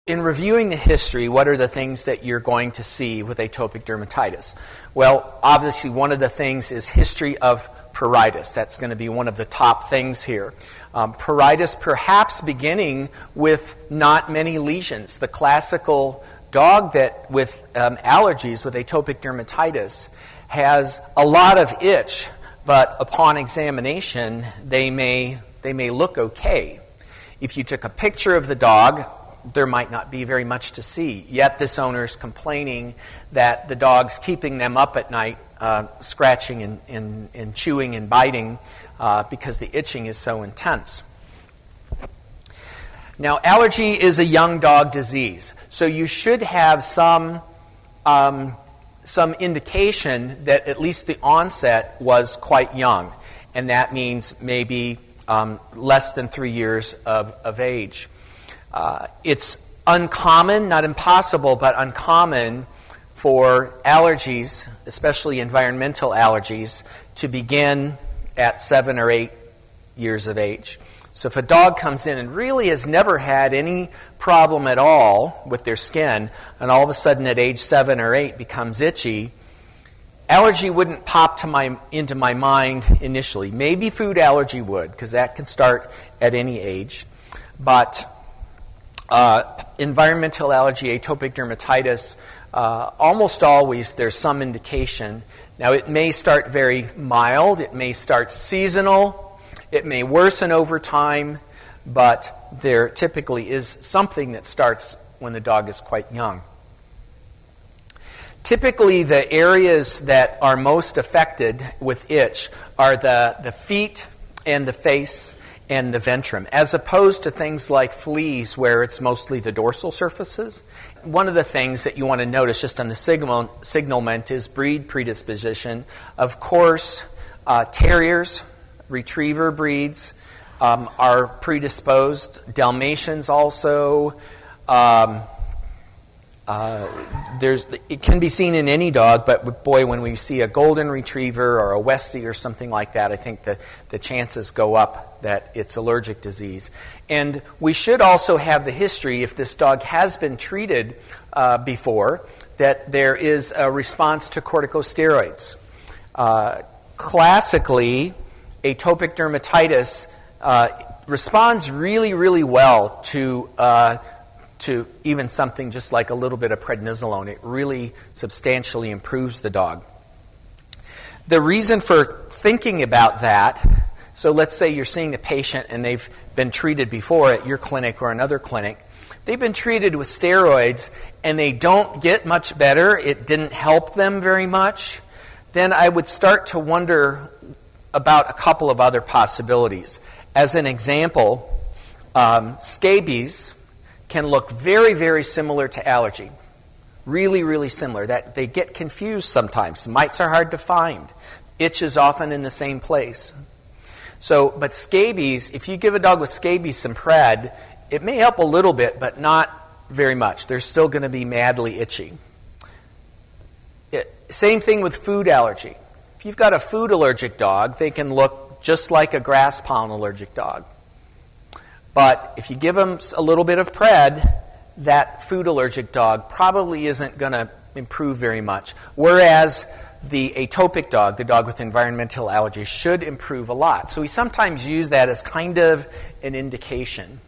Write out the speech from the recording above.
In reviewing the history, what are the things that you're going to see with atopic dermatitis? Well, obviously one of the things is history of pruritus. That's going to be one of the top things here. Pruritus perhaps beginning with not many lesions. The classical dog that with allergies, with atopic dermatitis, has a lot of itch, but upon examination, they may look okay. If you took a picture of the dog, there might not be very much to see. Yet this owner is complaining that the dog's keeping them up at night, scratching and chewing and biting because the itching is so intense. Now, allergy is a young dog disease, so you should have some indication that at least the onset was quite young, and that means maybe less than 3 years of age. It's uncommon, not impossible, but uncommon for allergies, especially environmental allergies, to begin at 7 or 8 years of age. So if a dog comes in and really has never had any problem at all with their skin, and all of a sudden at age 7 or 8 becomes itchy, allergy wouldn't pop into my mind initially. Maybe food allergy would, because that can start at any age. But environmental allergy, atopic dermatitis, almost always there's some indication. Now, it may start very mild, it may start seasonal, it may worsen over time, but there typically is something that starts when the dog is quite young. Typically, the areas that are most affected with itch are the feet and the face and the ventrum, as opposed to things like fleas where it's mostly the dorsal surfaces. One of the things that you want to notice just on the signalment is breed predisposition. Of course, terriers, retriever breeds are predisposed. Dalmatians also. It can be seen in any dog, but boy, when we see a golden retriever or a Westie or something like that, I think the chances go up that it's allergic disease. And we should also have the history, if this dog has been treated before, that there is a response to corticosteroids. Classically, atopic dermatitis responds really, really well to even something just like a little bit of prednisolone. It really substantially improves the dog. The reason for thinking about that, so let's say you're seeing a patient and they've been treated before at your clinic or another clinic. They've been treated with steroids and they don't get much better. It didn't help them very much. Then I would start to wonder about a couple of other possibilities. As an example, scabies can look very, very similar to allergy. Really, really similar. That they get confused sometimes. Mites are hard to find. Itch is often in the same place. But scabies, if you give a dog with scabies some Pred, it may help a little bit, but not very much. They're still going to be madly itchy. Same thing with food allergy. If you've got a food allergic dog, they can look just like a grass pollen allergic dog. But if you give them a little bit of Pred, that food allergic dog probably isn't going to improve very much. Whereas the atopic dog, the dog with environmental allergies, should improve a lot. So we sometimes use that as kind of an indication.